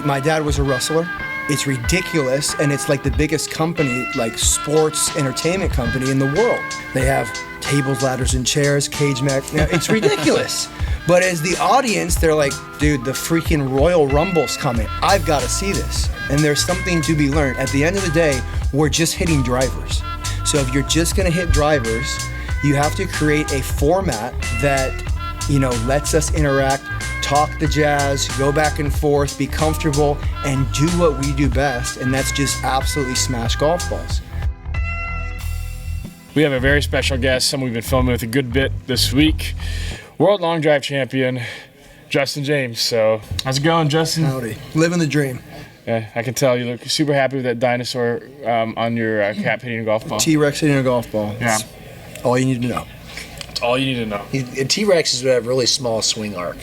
My dad was a wrestler. It's ridiculous, and it's like the biggest company, like sports entertainment company in the world. They have tables, ladders, and chairs, cage match. Now, it's ridiculous. But as the audience, they're like, dude, the freaking Royal Rumble's coming. I've got to see this. And there's something to be learned. At the end of the day, we're just hitting drivers. So if you're just going to hit drivers, you have to create a format that, lets us interact, talk the jazz, go back and forth, be comfortable, and do what we do best, and that's just absolutely smash golf balls. We have a very special guest, someone we've been filming with a good bit this week, World Long Drive Champion, Justin James. So, how's it going, Justin? Howdy. Living the dream. Yeah, I can tell you look super happy with that dinosaur on your cap hitting a golf ball. T-Rex hitting a golf ball. Yeah. That's all you need to know. That's all you need to know. T-Rexes would have really small swing arc.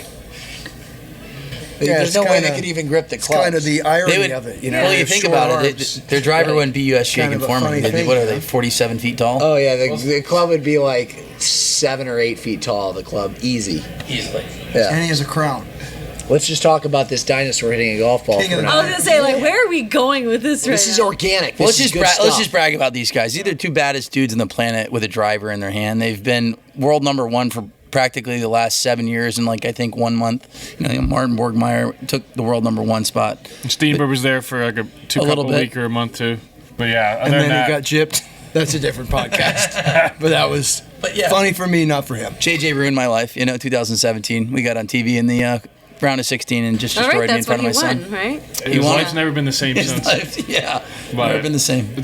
Yeah, there's no way they could even grip the clubs. It's kind of the irony of it, Well, you think about it, their driver wouldn't be USGA conforming. What are they, 47 feet tall? Oh, yeah, the club would be like 7 or 8 feet tall, the club, easily. Yeah. And he has a crown. Let's just talk about this dinosaur hitting a golf ball. I was going to say, where are we going with this right now? This is organic. Well, let's just brag about these guys. These are the two baddest dudes on the planet with a driver in their hand. They've been world number one for practically the last 7 years in I think 1 month. Martin Borgmeyer took the world number one spot. Steenberg was there for a week or a month too. But yeah, and then he got gypped. That's a different podcast. But that was funny for me, not for him. JJ ruined my life. 2017, we got on TV in the round of 16 and just destroyed me in front of my son. Won, right? His life's never been the same since. Never been the same.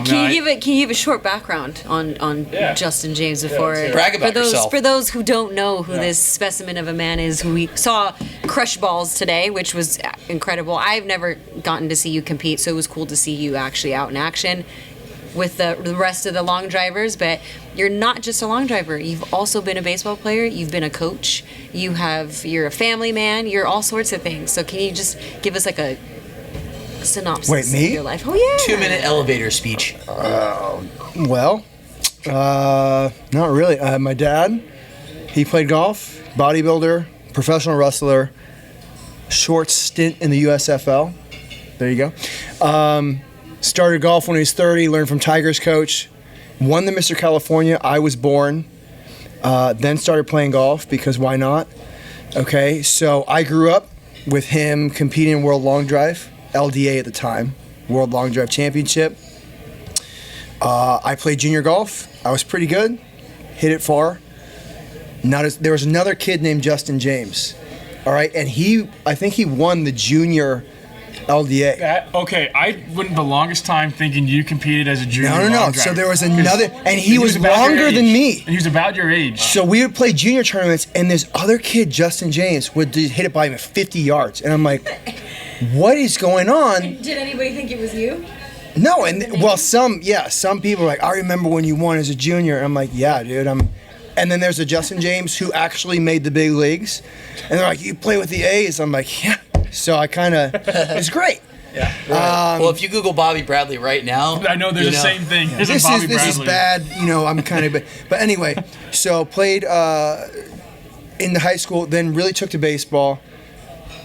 Can you give a short background on Justin James before brag about yourself? For those who don't know who this specimen of a man is, who we saw crush balls today, which was incredible. I've never gotten to see you compete, so it was cool to see you actually out in action with the rest of the long drivers. But you're not just a long driver. You've also been a baseball player. You've been a coach. You're a family man. You're all sorts of things. So can you just give us a synopsis of your life? Oh yeah. 2-minute elevator speech. Not really. My dad, he played golf, bodybuilder, professional wrestler, short stint in the USFL. There you go. Started golf when he was 30, learned from Tiger's coach, won the Mr. California. I was born. Then started playing golf because why not? Okay, so I grew up with him competing in World Long Drive, LDA at the time, World Long Drive Championship. I played junior golf. I was pretty good, hit it far. There was another kid named Justin James, all right, and I think he won the junior LDA. I went the longest time thinking you competed as a junior. No. So there was another, and he was longer than me. And he was about your age. So we would play junior tournaments, and this other kid, Justin James, would hit it by him at 50 yards, and I'm like, what is going on? Did anybody think it was you? No, some people are like, I remember when you won as a junior. And I'm like, yeah, dude. And then there's a Justin James who actually made the big leagues, and they're like, you play with the A's? I'm like, yeah. So I kind of, it's great. Yeah. Right. Well, if you Google Bobby Bradley right now, I know there's the same thing. Yeah. This is bad. I'm kind of, but anyway. So played in the high school, then really took to baseball,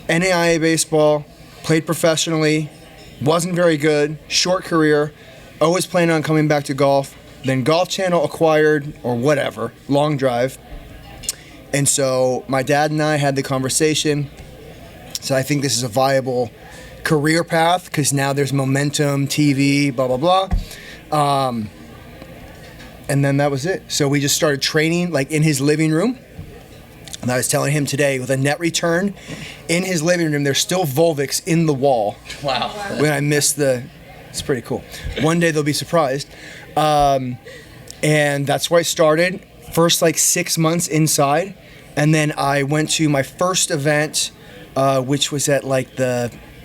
NAIA baseball, played professionally, wasn't very good, short career, always planning on coming back to golf. Then Golf Channel acquired, or whatever, Long Drive. And so my dad and I had the conversation. So I think this is a viable career path because now there's momentum, TV, blah, blah, blah. And then that was it. So we just started training in his living room. And I was telling him today, with a net return in his living room, there's still Volvics in the wall. Wow. When I missed it's pretty cool. One day they'll be surprised. And that's where I started. First 6 months inside. And then I went to my first event, which was at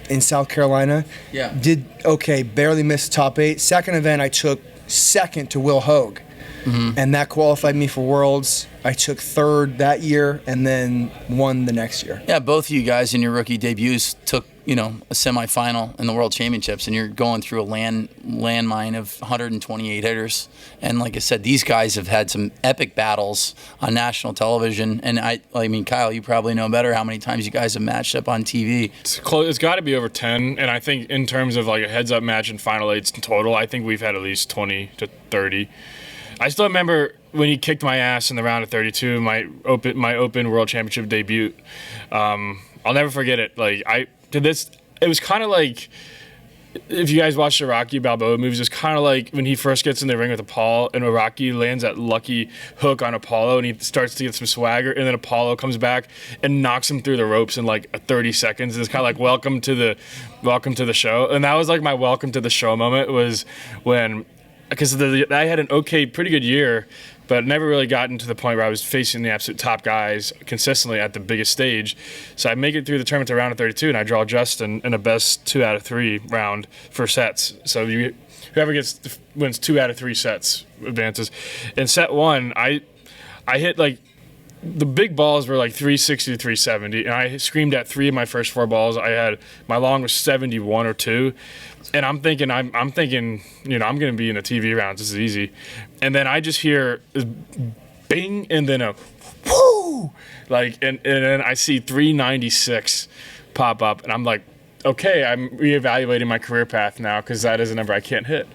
in South Carolina. Yeah. Did okay, barely missed top 8. Second event I took second to Will Hogue. and that qualified me for Worlds. I took third that year and then won the next year. Yeah, both of you guys in your rookie debuts took, a semifinal in the World Championships, and you're going through a landmine of 128 hitters. And like I said, these guys have had some epic battles on national television. And I mean, Kyle, you probably know better how many times you guys have matched up on TV. It's got to be over 10. And I think in terms of like a heads-up match and final eights in total, I think we've had at least 20 to 30. I still remember when he kicked my ass in the round of 32, my open World Championship debut. I'll never forget it. It was kind of like, if you guys watch the Rocky Balboa movies, it's kind of like when he first gets in the ring with Apollo and Rocky lands that lucky hook on Apollo and he starts to get some swagger, and then Apollo comes back and knocks him through the ropes in like 30 seconds. It's kind of like welcome to the show. And that was like my welcome to the show moment, was when, because I had an pretty good year, but never really gotten to the point where I was facing the absolute top guys consistently at the biggest stage. So I make it through the tournament to round of 32, and I draw Justin in a best 2 out of 3 round for sets. So whoever wins 2 out of 3 sets advances. In set 1, I hit like, the big balls were like 360 to 370, and I screamed at 3 of my first 4 balls. My long was 71 or 2. And I'm thinking, I'm going to be in the TV rounds. This is easy. And then I just hear this bing, and then a whoo, and then I see 396 pop up, and I'm like, okay, I'm reevaluating my career path now, because that is a number I can't hit.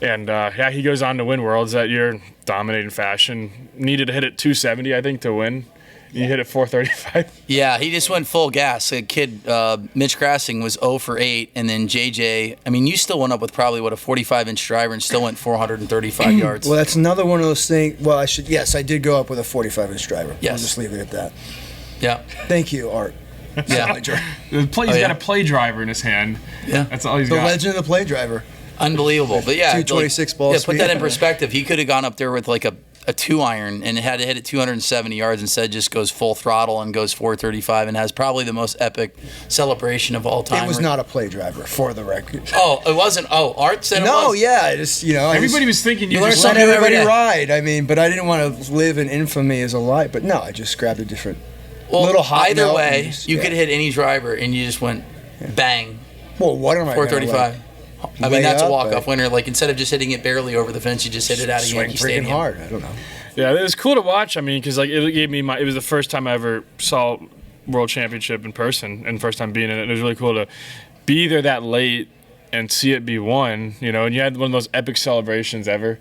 And he goes on to win Worlds that year, dominating fashion. Needed to hit at 270, I think, to win. You hit at 435. Yeah, he just went full gas. A kid, Mitch Grassing, was 0 for 8, and then JJ. I mean, you still went up with probably a 45-inch driver and still went 435 yards. Well, that's another one of those things. Well, yes, I did go up with a 45-inch driver. Yes. I'll just leave it at that. Yeah. Thank you, Art. Yeah. He's got a play driver in his hand. Yeah. That's all he's The got. legend of the play driver. Unbelievable. But yeah, 226 balls. Yeah, put that in perspective. He could have gone up there with like a 2-iron and had to hit it 270 yards, instead just goes full throttle and goes 435 and has probably the most epic celebration of all time. It was not a play driver, for the record. Oh, it wasn't. Oh, Art said it was. No, yeah, just Everybody was thinking you learn just let something every everybody day. ride. I mean, but I didn't want to live in infamy as a lie. But no, I just grabbed a different little hot either note way, and just, you could hit any driver and you just went bang. Well, what am I? 435. I mean, lay that's a up, walk-off but- winner. Like, instead of just hitting it barely over the fence, you just hit it out of swing Yankee freaking Stadium. hard. I don't know. Yeah, it was cool to watch. I mean, because like it gave me it was the first time I ever saw World Championship in person, and first time being in it. It was really cool to be there that late and see it be won. And you had one of those epic celebrations ever.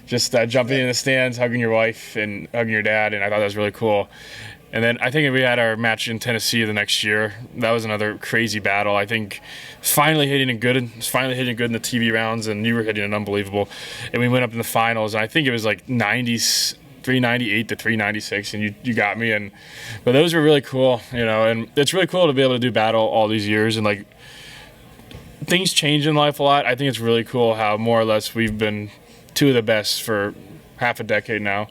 Just jumping in the stands, hugging your wife and hugging your dad, and I thought that was really cool. And then I think we had our match in Tennessee the next year. That was another crazy battle. I think finally hitting it good in the TV rounds, and you were hitting it unbelievable. And we went up in the finals, and I think it was like 398 to 396, and you got me. But those were really cool, and it's really cool to be able to do battle all these years, and like things change in life a lot. I think it's really cool how more or less we've been two of the best for half a decade now.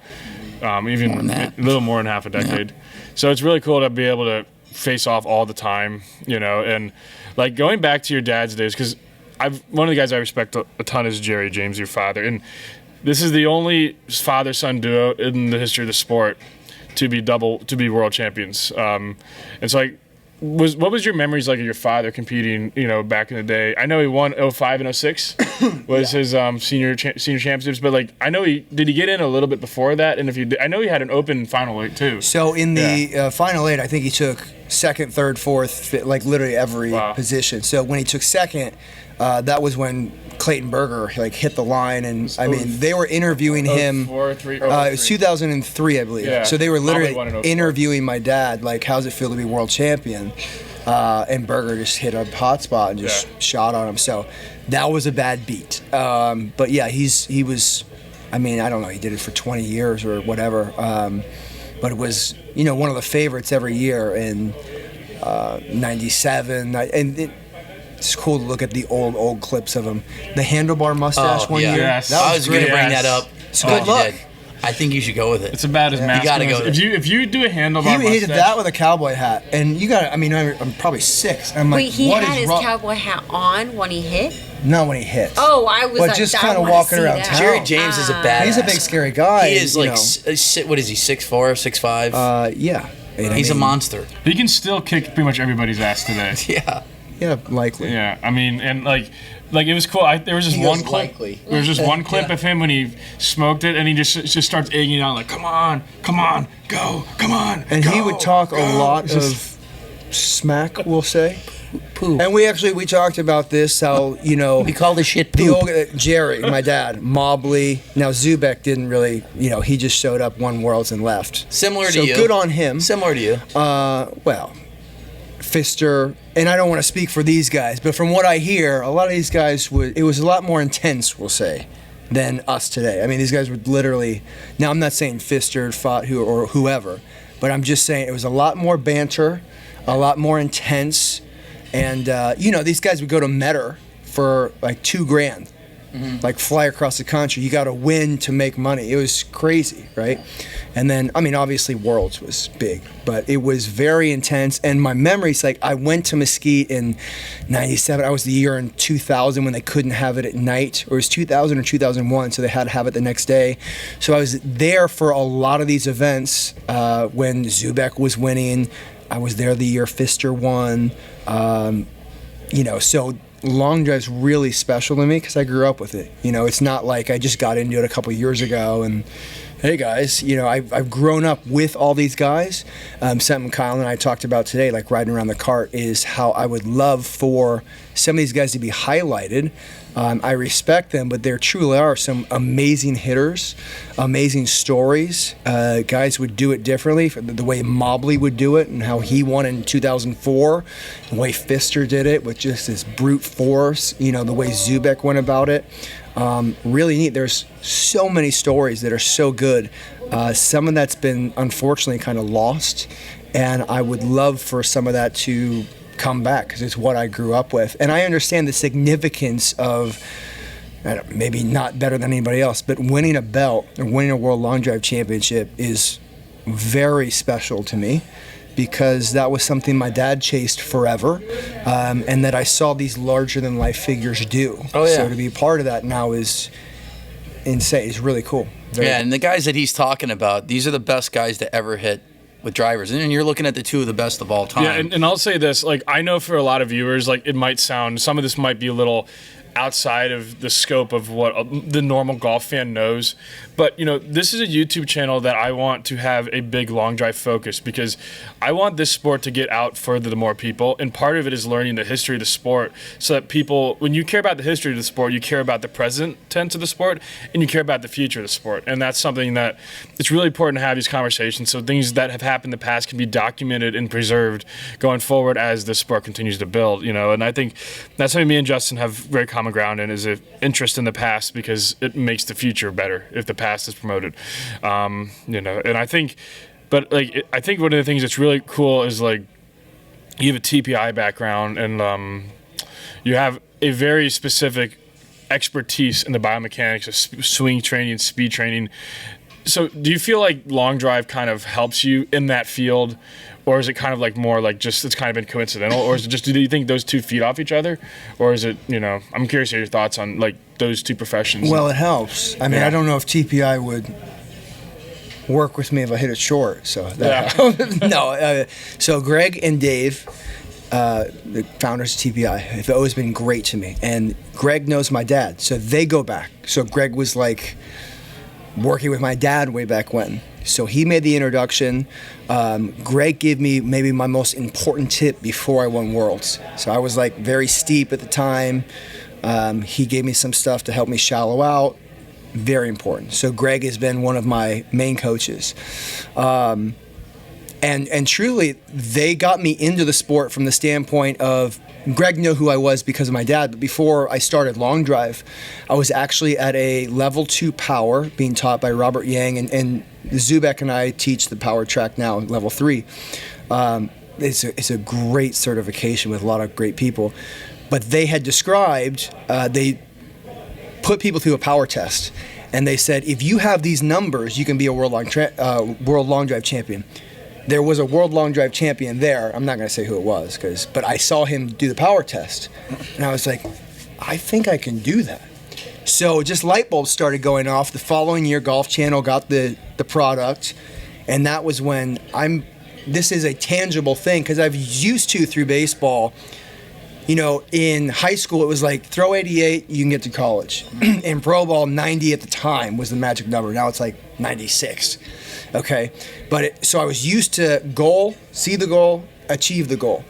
Even a little more than half a decade. Yeah. So it's really cool to be able to face off all the time, and like going back to your dad's days, because one of the guys I respect a ton is Jerry James, your father, and this is the only father-son duo in the history of the sport to be world champions. And so like, what was your memories like of your father competing, back in the day? I know he won 05 and 06 was his senior championships, but like I know did he get in a little bit before that? And if you did, I know he had an open final eight too. So in the final eight, I think he took second, third, fourth, like literally every position. So when he took second, that was when Clayton Berger hit the line, and I mean they were interviewing him. It was 2003, I believe. Yeah. So they were literally interviewing my dad, like, how's it feel to be world champion? And Berger just hit a hot spot and just shot on him. So that was a bad beat. But yeah, he was. I mean, I don't know. He did it for 20 years or whatever. But it was one of the favorites every year in '97, and. It's cool to look at the old clips of him. The handlebar mustache one year. Yes. I was going to bring that up. It's a good look. I think you should go with it. It's about as masculine. gotta go as, if you do a handlebar He did mustache, that with a cowboy hat, and you got. I mean, I'm probably 6. I'm like, Wait, he what had is his wrong? cowboy hat on when he hit? Not when he hits. Oh, I was But like, just I kind of wanna walking see around that. town. Jerry James is a badass. He's a big scary guy. He is you like, know. what is he, 6'4", 6'5"? Yeah. And I He's a mean, monster. he can still kick pretty much everybody's ass today. Yeah. Yeah, likely. Yeah, I mean, and like it was cool. There was just He one goes clip. likely. There was just one clip of him when he smoked it, and he just starts egging it on, like, come on, go, come on. And he go, would talk go." a lot It's of just- smack, we'll say. Poo. And we talked about this, how, you know, We call this shit the poop. old Jerry, my dad, Mobley. Now Zubek didn't really, you know, he just showed up, won Worlds, and left. Similar to So you. good on him. Similar to you. Well, Pfister, and I don't want to speak for these guys, but from what I hear, a lot of these guys it was a lot more intense, we'll say, than us today. I mean, these guys were literally. Now, I'm not saying Pfister fought or whoever, but I'm just saying it was a lot more banter, a lot more intense, and you know, these guys would go to Metter for like $2,000. Like fly across the country. You got to win to make money. It was crazy, right? And then, I mean, obviously Worlds was big, but it was very intense. And my memories, like I went to Mesquite in '97. I was the year in 2000 when they couldn't have it at night, or it was 2000 or 2001, so they had to have it the next day. So I was there for a lot of these events when Zubek was winning. I was there the year Pfister won. You know, so long drive's really special to me because I grew up with it. You know, it's not like I just got into it a couple years ago and, hey guys, you know, I've grown up with all these guys. Something Kyle and I talked about today, like riding around the cart, is how I would love for some of these guys to be highlighted. I respect them, but there truly are some amazing hitters, amazing stories. Guys would do it differently, the way Mobley would do it and how he won in 2004, the way Pfister did it with just this brute force, you know, the way Zubek went about it. Really neat. There's so many stories that are so good. Some of that's been unfortunately kind of lost, and I would love for some of that to come back because it's what I grew up with. And I understand the significance of, maybe not better than anybody else, but winning a belt or winning a World Long Drive Championship is very special to me, because that was something my dad chased forever, and that I saw these larger-than-life figures do. Oh, yeah. So to be part of that now is insane. It's really cool. Very Yeah, and the guys that he's talking about, these are the best guys to ever hit with drivers. And you're looking at the two of the best of all time. Yeah, and I'll say this, like, I know for a lot of viewers, like, it might sound, some of this might be a little outside of the scope of what the normal golf fan knows, but you know, this is a YouTube channel that I want to have a big long drive focus, because I want this sport to get out further to more people, and part of it is learning the history of the sport, so that people, when you care about the history of the sport, you care about the present tense of the sport, and you care about the future of the sport. And that's something that it's really important to have these conversations, so things that have happened in the past can be documented and preserved going forward as the sport continues to build, you know. And I think that's something me and Justin have very common ground in, is an interest in the past, because it makes the future better if the past is promoted, you know. And I think, but like, I think one of the things that's really cool is, like, you have a TPI background, and you have a very specific expertise in the biomechanics of swing training and speed training. So do you feel like long drive kind of helps you in that field, or is it kind of like more like just it's kind of been coincidental, or is it just, do you think those two feed off each other, or is it, you know, I'm curious to hear your thoughts on like those two professions. Well, it helps. I mean, Yeah. I don't know if TPI would work with me if I hit it short. So that no. So Greg and Dave, the founders of TPI, have always been great to me, and Greg knows my dad, so they go back. So Greg was like working with my dad way back when. So he made the introduction. Greg gave me maybe my most important tip before I won Worlds. So I was like very steep at the time. He gave me some stuff to help me shallow out. Very important. So Greg has been one of my main coaches. And truly, they got me into the sport from the standpoint of, Greg knew who I was because of my dad, but before I started long drive, I was actually at a level 2 power being taught by Robert Yang, and Zubek and I teach the power track now, level 3. It's a great certification with a lot of great people, but they had described, they put people through a power test. and they said, if you have these numbers, you can be a world long drive champion. There was a world long drive champion there. I'm not going to say who it was, but I saw him do the power test, and I was like, I think I can do that. So just light bulbs started going off. The following year, Golf Channel got the product, and that was when this is a tangible thing, because I've used to through baseball. In high school, it was like throw 88, you can get to college. In pro ball, 90 at the time was the magic number. Now it's like 96. Okay, so I was used to goal, see the goal, achieve the goal.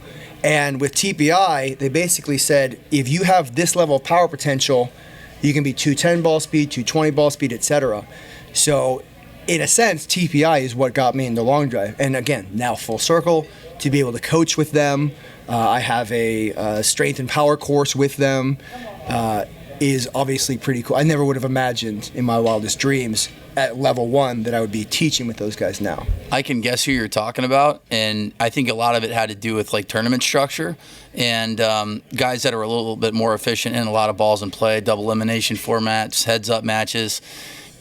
And with TPI, they basically said, if you have this level of power potential, you can be 210 ball speed, 220 ball speed, etc. So in a sense, TPI is what got me into long drive. And again, now full circle, to be able to coach with them. I have a strength and power course with them, is obviously pretty cool. I never would have imagined in my wildest dreams at level 1 that I would be teaching with those guys now. I can guess who you're talking about, and I think a lot of it had to do with like tournament structure and guys that are a little bit more efficient in a lot of balls in play, double elimination formats, heads-up matches.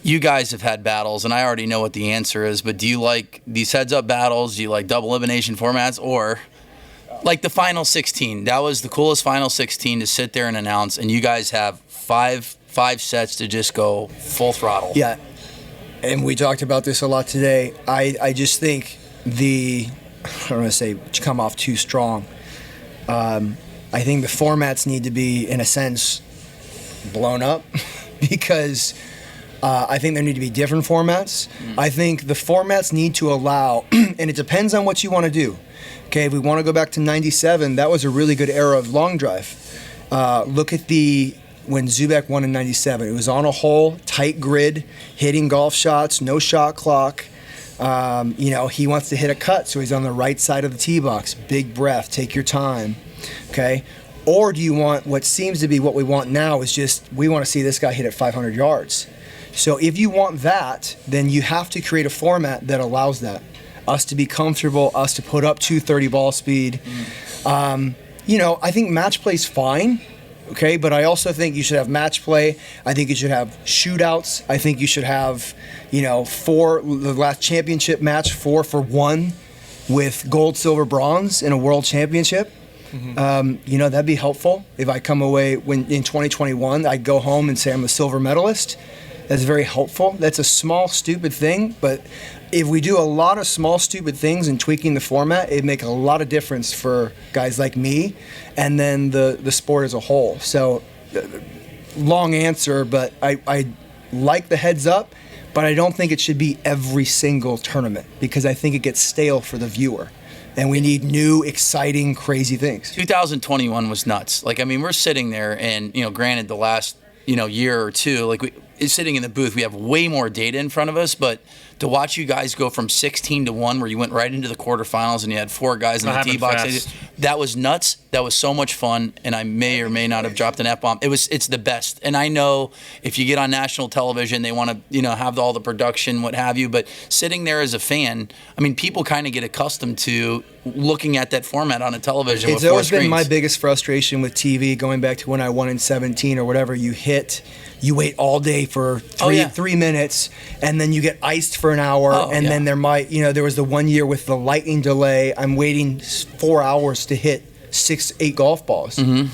You guys have had battles, and I already know what the answer is, but do you like these heads-up battles? Do you like double elimination formats, or like the final 16? That was the coolest final 16 to sit there and announce, and you guys have five sets to just go full throttle. Yeah, and we talked about this a lot today. I just think I don't want to say come off too strong. I think the formats need to be, in a sense, blown up because I think there need to be different formats. I think the formats need to allow, and it depends on what you want to do. Okay, if we want to go back to 97, that was a really good era of long drive. Look at when Zubek won in 97. It was on a hole, tight grid, hitting golf shots, no shot clock. He wants to hit a cut, so he's on the right side of the tee box. Big breath, take your time, okay? Or do you want what seems to be what we want now is just, we want to see this guy hit at 500 yards. So if you want that, then you have to create a format that allows that. Us to be comfortable, us to put up 230 ball speed. I think match play's fine, okay? But I also think you should have match play. I think you should have shootouts. I think you should have, the last championship match, 4 for 1 with gold, silver, bronze in a world championship. That'd be helpful. If I come away in 2021, I'd go home and say I'm a silver medalist. That's very helpful. That's a small, stupid thing, but if we do a lot of small, stupid things and tweaking the format, it'd make a lot of difference for guys like me and then the sport as a whole. So, long answer, but I like the heads up, but I don't think it should be every single tournament because I think it gets stale for the viewer. And we need new, exciting, crazy things. 2021 was nuts. We're sitting there and, granted the last, year or two, sitting in the booth, we have way more data in front of us, but to watch you guys go from 16 to 1 where you went right into the quarterfinals and you had 4 guys in the tee box, that was nuts. That was so much fun, and I may or may not have dropped an F-bomb. It's the best. And I know if you get on national television, they want to, have all the production, what have you, but sitting there as a fan, people kind of get accustomed to looking at that format on a television with 4 screens. It's always been my biggest frustration with TV, going back to when I won in 17 or whatever. You wait all day for 3 minutes, and then you get iced for an hour, then there was the 1 year with the lightning delay. I'm waiting 4 hours to hit 6-8 golf balls. And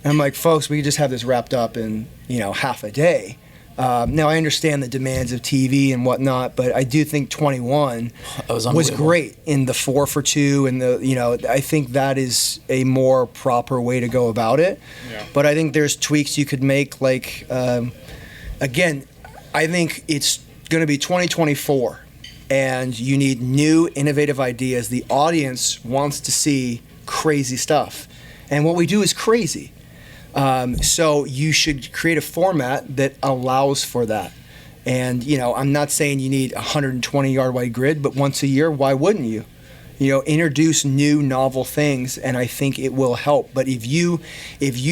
I'm like, folks, we could just have this wrapped up in half a day. Now I understand the demands of TV and whatnot, but I do think 21 was great in the 4 for 2, and I think that is a more proper way to go about it. Yeah. But I think there's tweaks you could make. Again, I think it's going to be 2024, and you need new, innovative ideas. The audience wants to see crazy stuff, and what we do is crazy. So you should create a format that allows for that. And, I'm not saying you need a 120-yard wide grid, but once a year, why wouldn't you? Introduce new, novel things, and I think it will help. But if you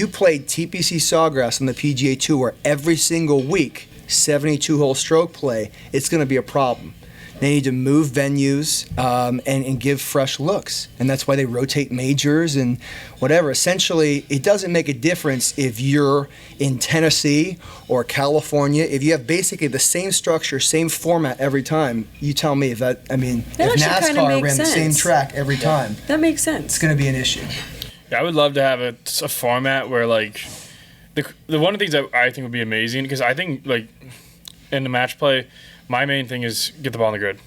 played TPC Sawgrass on the PGA Tour every single week, 72-hole stroke play, it's going to be a problem. They need to move venues and give fresh looks. And that's why they rotate majors and whatever. Essentially, it doesn't make a difference if you're in Tennessee or California. If you have basically the same structure, same format every time, you tell me if that, I mean, That if actually kinda NASCAR makes ran the same sense. track every time, That makes sense. it's going to be an issue. Yeah, I would love to have a format where like the one of the things that I think would be amazing, because I think like in the match play, my main thing is get the ball on the grid.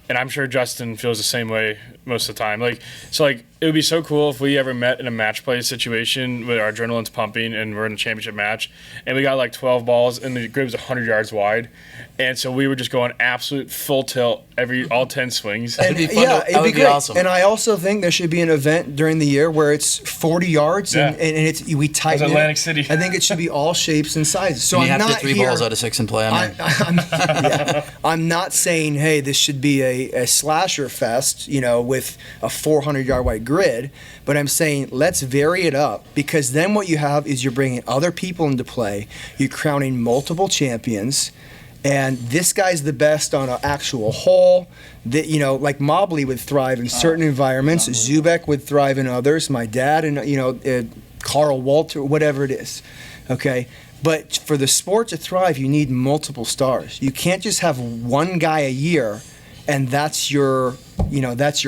And I'm sure Justin feels the same way most of the time. Like, so like it would be so cool if we ever met in a match play situation where our adrenaline's pumping and we're in a championship match and we got like 12 balls and the grid was 100 yards wide. And so we were just going absolute full tilt all 10 swings. That'd be fun. Yeah, That it'd would be be great. awesome. And I also think there should be an event during the year where it's 40 yards and it's we tighten it. Atlantic City. I think it should be all shapes and sizes. So And you I'm have to not 3 here, balls out of 6 and play. I'm not saying, hey, this should be a slasher fest, with a 400-yard wide grid, but I'm saying let's vary it up, because then what you have is you're bringing other people into play, you're crowning multiple champions, and this guy's the best on an actual hole. That like Mobley would thrive in certain environments, Zubek would thrive in others. My dad and Carl Walter, whatever it is, okay. But for the sport to thrive, you need multiple stars. You can't just have one guy a year, and that's your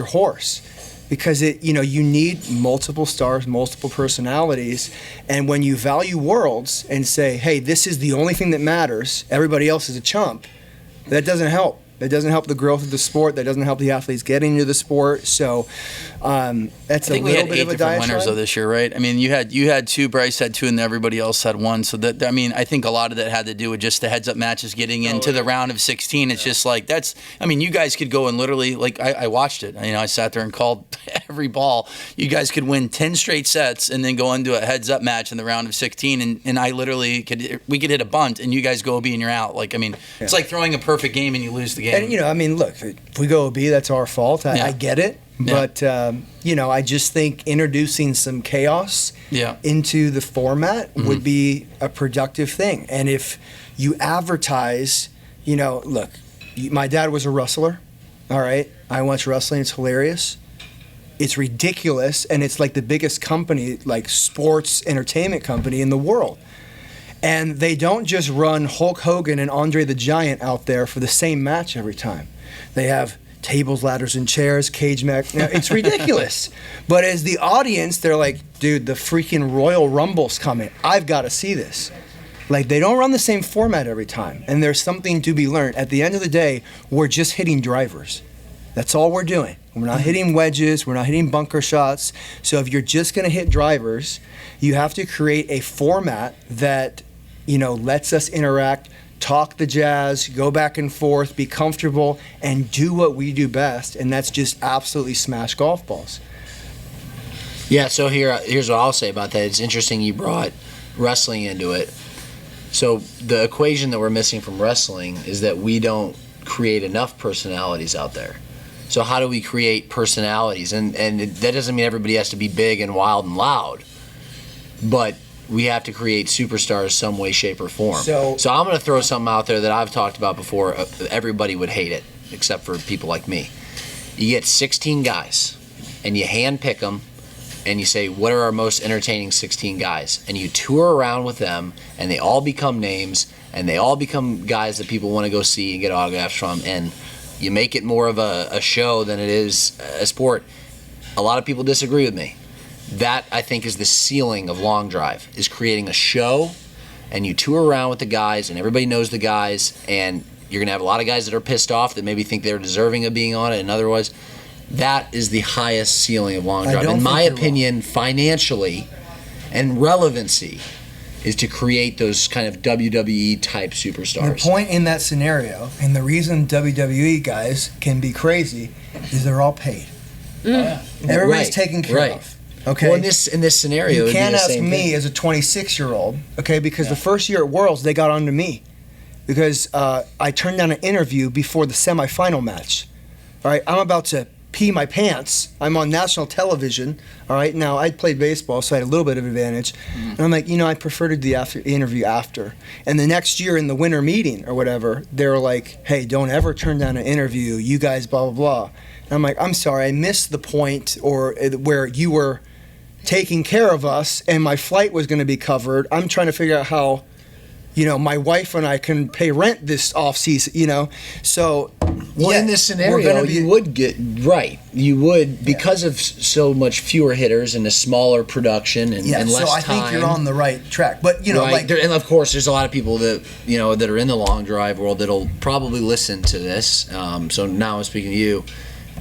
horse, because you need multiple stars, multiple personalities, and when you value worlds and say, hey, this is the only thing that matters, everybody else is a chump, that doesn't help. That doesn't help the growth of the sport. That doesn't help the athletes getting into the sport. So that's a little bit of a diatribe. Winners though this year, right? I mean, you had 2, Bryce had 2, and everybody else had 1. So that, I mean, I think a lot of that had to do with just the heads-up matches getting into the round of 16. It's just like you guys could go and literally, like, I watched it. I sat there and called every ball. You guys could win 10 straight sets and then go into a heads-up match in the round of 16, and I literally we could hit a bunt and you guys go OB and you're out. Like, I mean, it's like throwing a perfect game and you lose the game. And look, if we go OB, that's our fault. I get it. Yeah. But, I just think introducing some chaos into the format would be a productive thing. And if you advertise, look, my dad was a wrestler, all right? I watch wrestling. It's hilarious. It's ridiculous. And it's like the biggest company, like sports entertainment company in the world. And they don't just run Hulk Hogan and Andre the Giant out there for the same match every time. They have tables, ladders, and chairs, cage match. It's ridiculous. But as the audience, they're like, dude, the freaking Royal Rumble's coming. I've got to see this. Like, they don't run the same format every time. And there's something to be learned. At the end of the day, we're just hitting drivers. That's all we're doing. We're not hitting wedges. We're not hitting bunker shots. So if you're just going to hit drivers, you have to create a format that lets us interact, talk the jazz, go back and forth, be comfortable, and do what we do best, and that's just absolutely smash golf balls. Yeah, so here's what I'll say about that. It's interesting you brought wrestling into it. So the equation that we're missing from wrestling is that we don't create enough personalities out there. So how do we create personalities? And that doesn't mean everybody has to be big and wild and loud, but we have to create superstars some way, shape, or form. So I'm going to throw something out there that I've talked about before. Everybody would hate it, except for people like me. You get 16 guys, and you hand pick them, and you say, what are our most entertaining 16 guys? And you tour around with them, and they all become names, and they all become guys that people want to go see and get autographs from, and you make it more of a show than it is a sport. A lot of people disagree with me. That, I think, is the ceiling of long drive, is creating a show, and you tour around with the guys, and everybody knows the guys, and you're going to have a lot of guys that are pissed off that maybe think they're deserving of being on it, and otherwise, that is the highest ceiling of long drive. In my opinion, financially and relevancy is to create those kind of WWE-type superstars. The point in that scenario, and the reason WWE guys can be crazy, is they're all paid. Everybody's taken care of. Okay. Well, in this scenario, you can't ask me thing. As a 26-year-old, okay, because the first year at Worlds they got onto me because I turned down an interview before the semifinal match. All right, I'm about to pee my pants. I'm on national television. All right. Now I played baseball, so I had a little bit of advantage. And I'm like, I prefer to do the interview after. And the next year in the winter meeting or whatever, they were like, hey, don't ever turn down an interview. You guys, blah, blah, blah. And I'm like, I'm sorry, I missed the point or where you were taking care of us and my flight was going to be covered. I'm trying to figure out how, my wife and I can pay rent this off season, So, in this scenario, you would get right. You would because of so much fewer hitters and a smaller production and less time. So I think you're on the right track. But right. And of course, there's a lot of people that that are in the long drive world that'll probably listen to this. So now I'm speaking to you.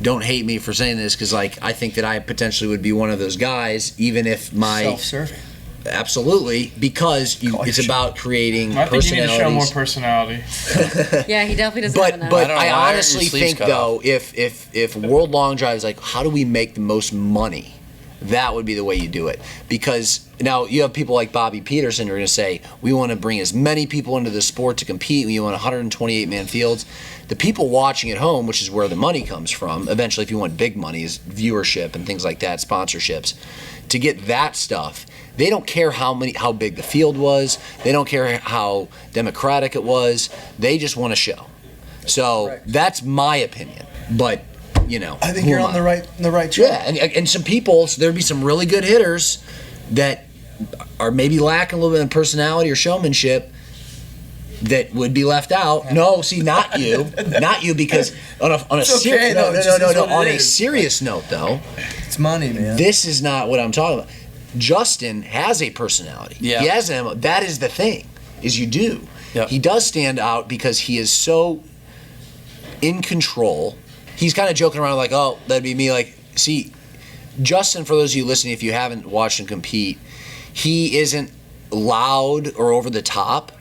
Don't hate me for saying this because I think that I potentially would be one of those guys, even if my self-serving. Absolutely, because it's about creating I think you need to show more personality. personality. Yeah, he definitely doesn't have enough. But I don't know, I why aren't honestly your sleeves think cut though, if World Long Drive is like, how do we make the most money? That would be the way you do it. Because now you have people like Bobby Peterson who are going to say, we want to bring as many people into the sport to compete. We want 128-man fields. The people watching at home, which is where the money comes from, eventually if you want big money, is viewership and things like that, sponsorships. To get that stuff, they don't care how big the field was. They don't care how democratic it was. They just want a show. So Correct. That's my opinion. But I think you're on the right track. Yeah, and some people, so there'd be some really good hitters that are maybe lacking a little bit of personality or showmanship that would be left out. No, see, not you, because on a serious on a serious note though, it's money, man. This is not what I'm talking about. Justin has a personality. Yeah. He has an. That is the thing, is you do. Yep. He does stand out because he is so in control. He's kind of joking around like, oh, that'd be me. Like, see, Justin, for those of you listening, if you haven't watched him compete, he isn't loud or over the top,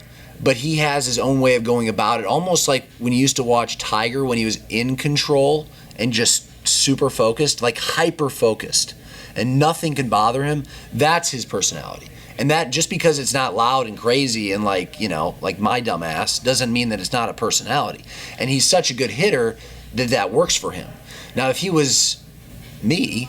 but he has his own way of going about it. Almost like when you used to watch Tiger when he was in control and just super focused, like hyper focused, and nothing can bother him. That's his personality. And that just because it's not loud and crazy and like my dumb ass doesn't mean that it's not a personality. And he's such a good hitter that works for him. Now, if he was me,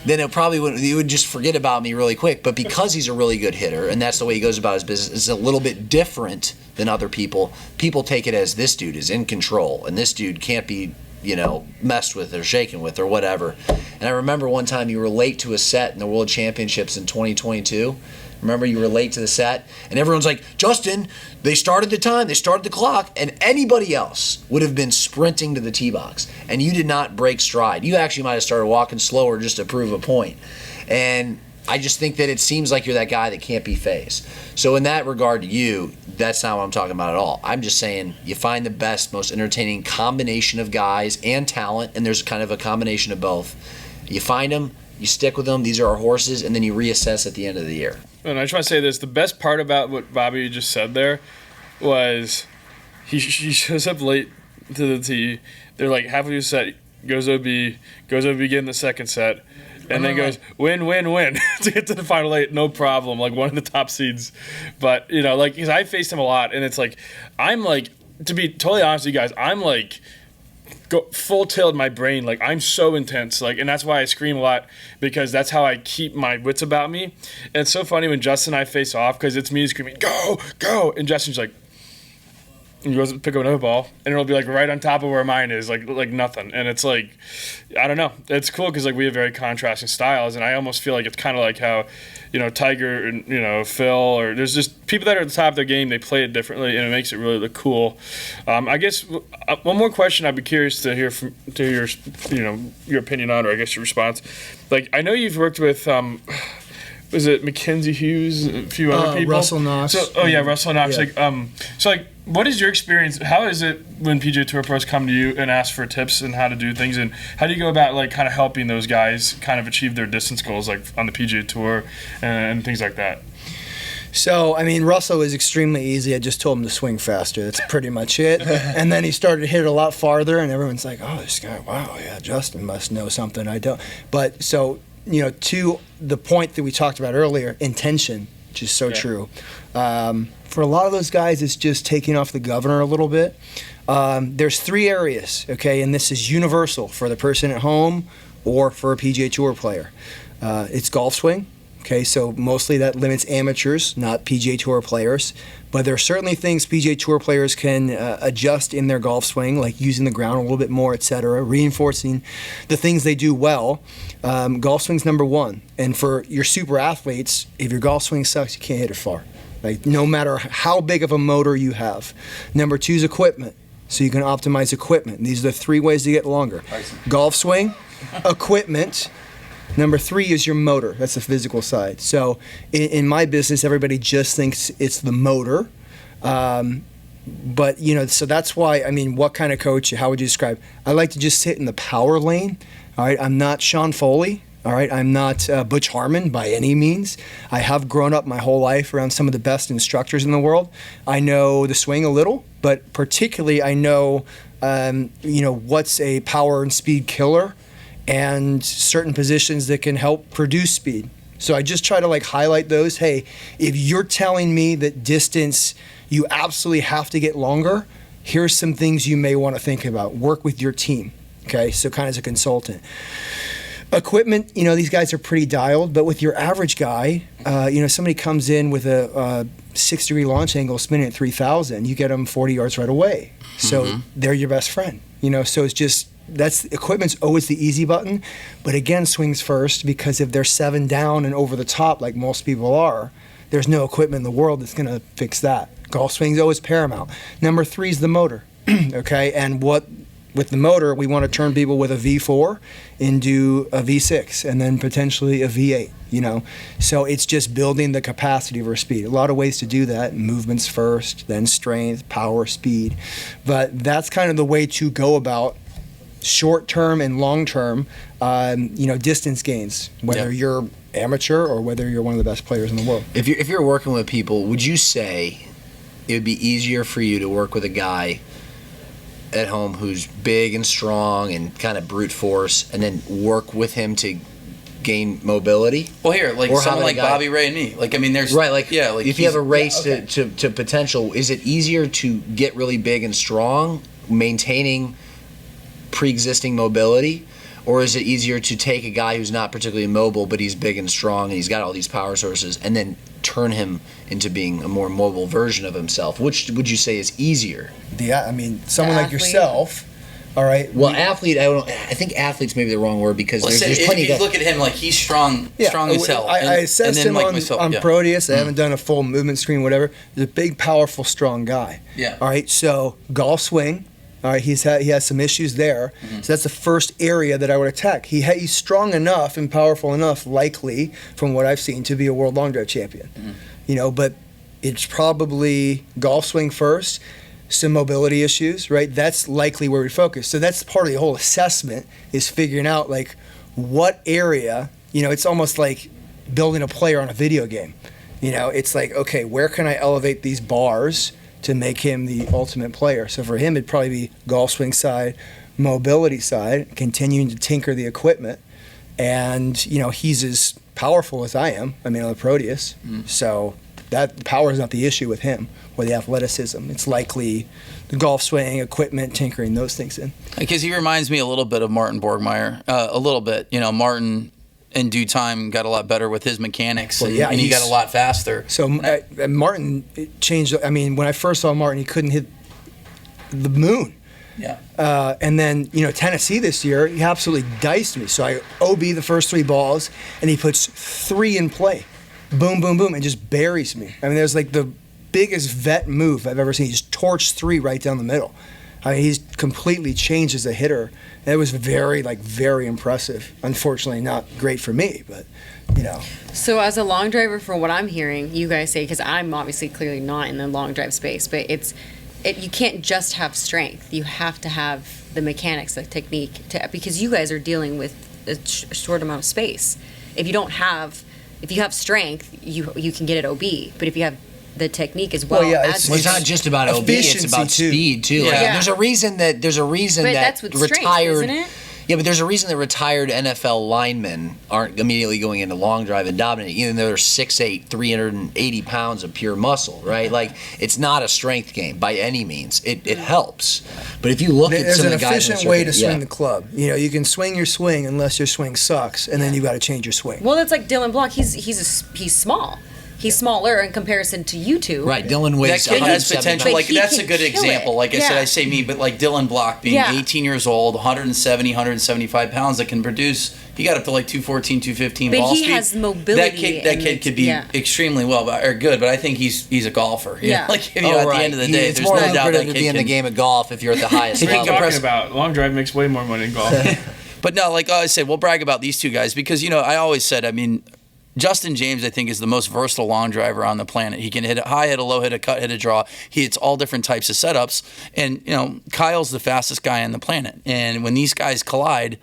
then he would just forget about me really quick. But because he's a really good hitter, and that's the way he goes about his business, it's a little bit different than other people. People take it as this dude is in control, and this dude can't be, messed with or shaken with or whatever. And I remember one time you were late to a set in the World Championships in 2022. Remember, you were late to the set, and everyone's like, Justin, they started the time, they started the clock, and anybody else would have been sprinting to the tee box, and you did not break stride. You actually might have started walking slower just to prove a point. And I just think that it seems like you're that guy that can't be fazed. So in that regard to you, that's not what I'm talking about at all. I'm just saying you find the best, most entertaining combination of guys and talent, and there's kind of a combination of both. You find them, you stick with them, these are our horses, and then you reassess at the end of the year. And I just want to say this: the best part about what Bobby just said there was he shows up late to the tee. They're like halfway through the set, goes OB again the second set, and then goes win to get to the final eight, no problem, like one of the top seeds. But because I faced him a lot, and it's like I'm like, to be totally honest with you guys, I'm like go full tilt in my brain, like I'm so intense, like, and that's why I scream a lot, because that's how I keep my wits about me. And it's so funny when Justin and I face off, because it's me screaming go, and Justin's like, and he goes to pick up another ball, and it'll be like right on top of where mine is, like nothing. And it's like, I don't know, it's cool because like we have very contrasting styles, and I almost feel like it's kind of like how Tiger and Phil, or there's just people that are at the top of their game, they play it differently, and it makes it really look cool. I guess one more question I'd be curious to hear your opinion on, or I guess your response. Like, I know you've worked with was it Mackenzie Hughes, a few other people? Russell Knox. Russell Knox. Yeah. What is your experience? How is it when PGA Tour pros come to you and ask for tips and how to do things, and how do you go about like kind of helping those guys kind of achieve their distance goals, like on the PGA Tour and things like that? So, I mean, Russell is extremely easy. I just told him to swing faster. That's pretty much it. And then he started to hit it a lot farther, and everyone's like, oh, this guy, wow, yeah, Justin must know something I don't. But so, to the point that we talked about earlier, intention, which is so true. For a lot of those guys, it's just taking off the governor a little bit. There's 3 areas, okay, and this is universal for the person at home or for a PGA Tour player. It's golf swing, okay, so mostly that limits amateurs, not PGA Tour players. But there are certainly things PGA Tour players can adjust in their golf swing, like using the ground a little bit more, etc., reinforcing the things they do well. Golf swing's number 1. And for your super athletes, if your golf swing sucks, you can't hit it far. Like, no matter how big of a motor you have. Number 2 is equipment. So you can optimize equipment. And these are the 3 ways to get longer. Golf swing, equipment. Number 3 is your motor. That's the physical side. So in my business, everybody just thinks it's the motor. But, so that's why, what kind of coach, how would you describe? I like to just sit in the power lane. All right, I'm not Sean Foley. All right, I'm not Butch Harmon by any means. I have grown up my whole life around some of the best instructors in the world. I know the swing a little, but particularly I know, what's a power and speed killer and certain positions that can help produce speed. So I just try to highlight those. Hey, if you're telling me that distance, you absolutely have to get longer, here's some things you may want to think about. Work with your team, okay? So kind of as a consultant. Equipment, these guys are pretty dialed, but with your average guy, somebody comes in with a 6-degree launch angle spinning at 3,000, you get them 40 yards right away. So they're your best friend, so it's just, equipment's always the easy button, but again, swings first, because if they're 7 down and over the top like most people are, there's no equipment in the world that's going to fix that. Golf swing's always paramount. Number 3 is the motor, okay? And with the motor, we want to turn people with a V4 into a V6 and then potentially a V8, So it's just building the capacity of our speed. A lot of ways to do that. Movements first, then strength, power, speed. But that's kind of the way to go about short-term and long-term, distance gains, whether you're amateur or whether you're one of the best players in the world. If you're working with people, would you say it would be easier for you to work with a guy at home who's big and strong and kind of brute force, and then work with him to gain mobility? Well, here, Or someone like guy- Bobby Ray and me. There's if you have a race to potential, is it easier to get really big and strong, maintaining pre-existing mobility, or is it easier to take a guy who's not particularly mobile but he's big and strong and he's got all these power sources and then turn him into being a more mobile version of himself? Which would you say is easier? Someone like yourself. All right. Well, athlete, I think athe's maybe the wrong word, because there's plenty of if you look at him, he's strong as hell. I assessed him on Proteus. I haven't done a full movement screen, whatever. He's a big, powerful, strong guy. Yeah. All right. So golf swing. All right. He has some issues there. So that's the first area that I would attack. He's strong enough and powerful enough, likely from what I've seen, to be a world long drive champion. But it's probably golf swing first. Some mobility issues, right? That's likely where we focus. So that's part of the whole assessment, is figuring out what area, it's almost like building a player on a video game. It's like, okay, where can I elevate these bars to make him the ultimate player? So for him, it'd probably be golf swing side, mobility side, continuing to tinker the equipment. And, he's as powerful as I am, on the Proteus. So that power is not the issue with him, or the athleticism. It's likely the golf swing, equipment, tinkering, those things in. Because he reminds me a little bit of Martin Borgmeyer. A little bit. Martin, in due time, got a lot better with his mechanics, and he got a lot faster. So Martin changed. When I first saw Martin, he couldn't hit the moon. Yeah. And then, Tennessee this year, he absolutely diced me. So I OB the first 3 balls, and he puts 3 in play. Boom, boom, boom, and just buries me. There's the biggest vet move I've ever seen. He just torched 3 right down the middle. He's completely changed as a hitter. And it was very, very impressive. Unfortunately, not great for me, but, So as a long driver, from what I'm hearing you guys say, because I'm obviously clearly not in the long drive space, but you can't just have strength. You have to have the mechanics, the technique, because you guys are dealing with a short amount of space. If you have strength, you can get it OB. But if you have the technique as well, it's not just about OB; it's about speed too. Yeah. There's a reason that that's with retired. strength, isn't it? Yeah, but there's a reason that retired NFL linemen aren't immediately going into long drive and dominating, even though they're 6'8", 380 pounds of pure muscle, right? Like, it's not a strength game by any means. It helps. But if you look at There's some an of the guys... efficient way to swing the club. You know, you can swing your swing unless your swing sucks, and then you've got to change your swing. Well, that's like Dylan Block. He's small. He's smaller in comparison to you two. Right, Dylan weighs That kid has 170 potential. pounds. Like he that's a can good kill example. it. Like I said, Yeah. I say me, but like Dylan Block being Yeah. 18 years old, 170, 175 pounds, that can produce. He got up to like 214, 215 But ball he speed. has mobility That and kid could be yeah. extremely or good, but I think he's a golfer. You know, Yeah. like at the end of the day, it's there's more no doubt lucrative that to kid be in the can. game of golf if you're at the highest He can level. compress- Talking about long drive makes way more money in golf. But no, like I said, we'll brag about these two guys because, you know, I always said, I mean, Justin James, I think, is the most versatile long driver on the planet. He can hit a high, hit a low, hit a cut, hit a draw. He hits all different types of setups. And, you know, Kyle's the fastest guy on the planet. And when these guys collide,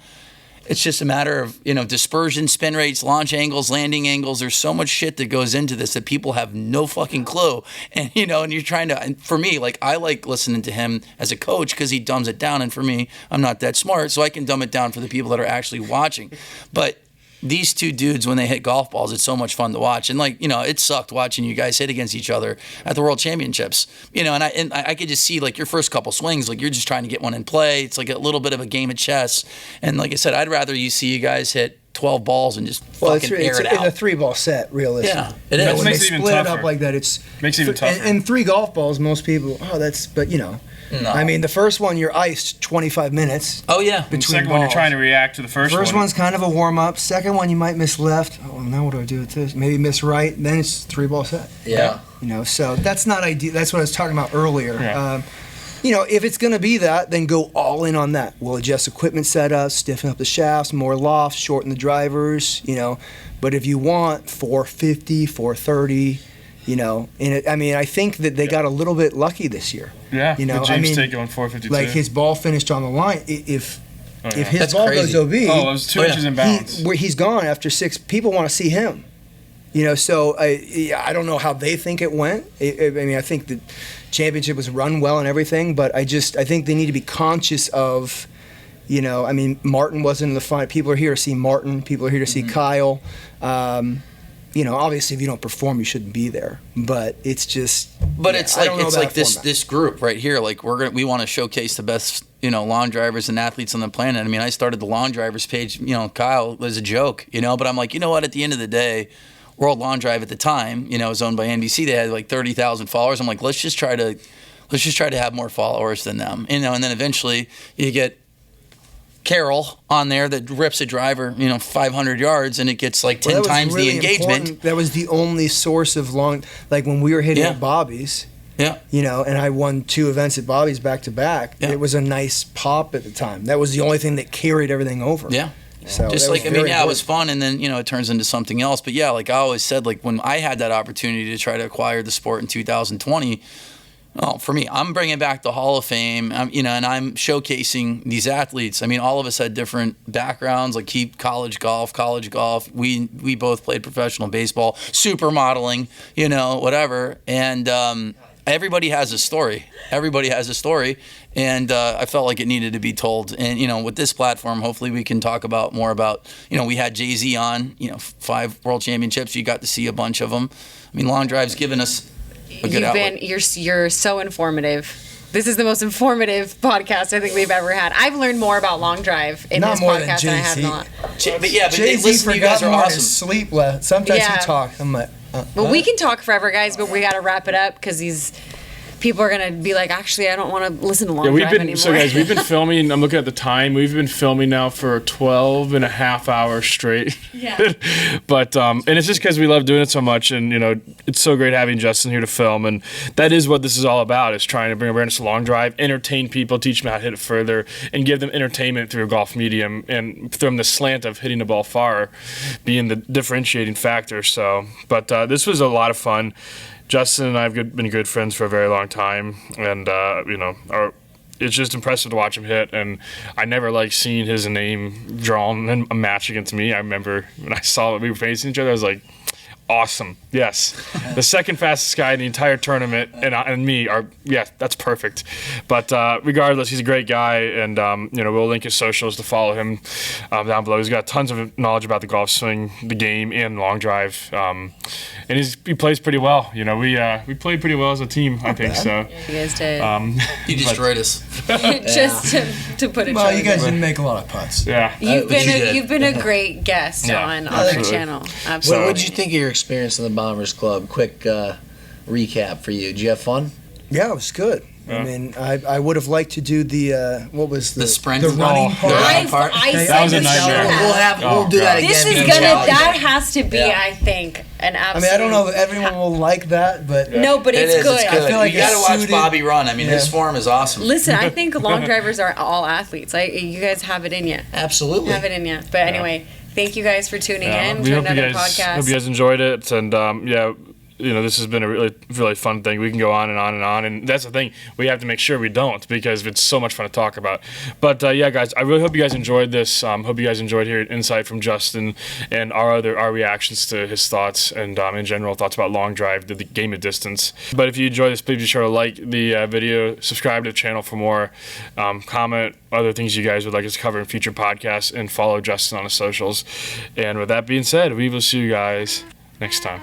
it's just a matter of, you know, dispersion, spin rates, launch angles, landing angles. There's so much shit that goes into this that people have no fucking clue. And, you know, and you're trying to, and for me, like, I like listening to him as a coach because he dumbs it down. And for me, I'm not that smart, so I can dumb it down for the people that are actually watching. But these two dudes, when they hit golf balls, it's so much fun to watch. And like, you know, it sucked watching you guys hit against each other at the World Championships. You know, and I could just see like your first couple swings, like you're just trying to get one in play. It's like a little bit of a game of chess. And like I said, I'd rather you see you guys hit 12 balls and just fucking air it out. It's a 3-ball set, realistically. Yeah, it You know, is. when Makes they it even split it tougher. up like that, it's Makes it even tougher. And 3 golf balls, most people, but you know. No. I mean, the first one you're iced 25 minutes. Oh yeah. Between The second one, you're balls. trying to react to the first one. First one's kind of a warm up. Second one, you might miss left. Oh, now what do I do with this? Maybe miss right. Then it's 3-ball set. Yeah. You know, so that's not ideal. That's what I was talking about earlier. Yeah. You know, if it's going to be that, then go all in on that. We'll adjust equipment setup, stiffen up the shafts, more loft, shorten the drivers. You know, but if you want 450, 430. You know, and I mean, I think that they got a little bit lucky this year. Yeah, You know, the I James mean, Tate going 452. Like his ball finished on the line. If Oh, yeah. if his That's ball crazy. goes OB, Oh, it was 2 inches in bounds. he's gone after 6. People want to see him. You know, so I don't know how they think it went. I mean, I think the championship was run well and everything, but I think they need to be conscious of, you know, I mean, Martin wasn't in the final. People are here to see Martin. People are here to see Kyle. You know, obviously, if you don't perform, you shouldn't be there. But it's just. But yeah, it's I like don't know it's that like this format. this group right here. Like we want to showcase the best, you know, long drivers and athletes on the planet. I mean, I started the long drivers page, you know, Kyle was a joke, you know, but I'm like, you know what? At the end of the day, World Long Drive at the time, you know, was owned by NBC. They had like 30,000 followers. I'm like, let's just try to have more followers than them, you know. And then eventually you get Carroll on there that rips a driver, you know, 500 yards, and it gets like 10 Well, that was times really the engagement. important. That was the only source of long, like when we were hitting Yeah. at Bobby's, Yeah. you know, and I won 2 events at Bobby's back to back. Yeah. It was a nice pop at the time. That was the only thing that carried everything over. Yeah. So Just that like, was I mean, very yeah, it was important. fun, and then, you know, it turns into something else. But yeah, like I always said, like when I had that opportunity to try to acquire the sport in 2020, well, for me, I'm bringing back the Hall of Fame, you know, and I'm showcasing these athletes. I mean, all of us had different backgrounds, like college golf. We both played professional baseball, supermodeling, you know, whatever. And everybody has a story. And I felt like it needed to be told. And, you know, with this platform, hopefully we can talk about more about, you know, we had Jay-Z on, you know, 5 world championships. You got to see a bunch of them. I mean, Long Drive's given us a good outlet. You're so informative. This is the most informative podcast I think we've ever had. I've learned more about Long Drive in Not this more than podcast than I have in Jay-Z. the last. But yeah, but Jay-Z listen, you guys forgot are more in awesome. his sleep left. Sometimes Yeah. he talks. I'm like, Well, we can talk forever, guys, but we got to wrap it up because people are gonna be like, actually, I don't want to listen to Long Yeah, Drive anymore. so guys, we've been filming. I'm looking at the time. We've been filming now for 12 and a half hours straight. Yeah. But and it's just because we love doing it so much, and you know, it's so great having Justin here to film, and that is what this is all about: is trying to bring awareness to Long Drive, entertain people, teach them how to hit it further, and give them entertainment through a golf medium, and from the slant of hitting the ball far, being the differentiating factor. So, but this was a lot of fun. Justin and I have been good friends for a very long time, and you know, it's just impressive to watch him hit. And I never liked seeing his name drawn in a match against me. I remember when I saw that we were facing each other, I was like, awesome. Yes. The second fastest guy in the entire tournament and me are, yeah, that's perfect. But regardless, he's a great guy, and we'll link his socials to follow him down below. He's got tons of knowledge about the golf swing, the game, and long drive. And he plays pretty well. We played pretty well as a team, I think. So You guys did. He destroyed us. Just to put it. Well, you guys didn't make a lot of putts. yeah. You've been a great guest Yeah, on our absolutely. channel. What Absolutely. did you think of your experience in the Bombers Club? Quick recap for you. Did you have fun? Yeah, it was good. Yeah. I mean, I would have liked to do the what was the sprint? the running Oh, part. yeah. I That was a said nightmare. that. We'll do that again. This is because gonna. challenge That it. has to be, Yeah. I think, an I absolute. mean, I don't know if everyone will like that, but No, but it's good. It's feel like you got to it's watch suited- Bobby run. I mean, his Yeah. form is awesome. Listen, I think long drivers are all athletes. You guys have it in you. Absolutely. Have it in you. But anyway, thank you guys for tuning in We to hope you another guys podcast. enjoyed it, and this has been a really, really fun thing. We can go on and on and on, and that's the thing. We have to make sure we don't, because it's so much fun to talk about. But guys, I really hope you guys enjoyed this. Hope you guys enjoyed hearing insight from Justin and our reactions to his thoughts and in general thoughts about long drive, the game of distance. But if you enjoyed this, please be sure to like the video, subscribe to the channel for more, comment other things you guys would like us to cover in future podcasts, and follow Justin on his socials. And with that being said, we will see you guys next time.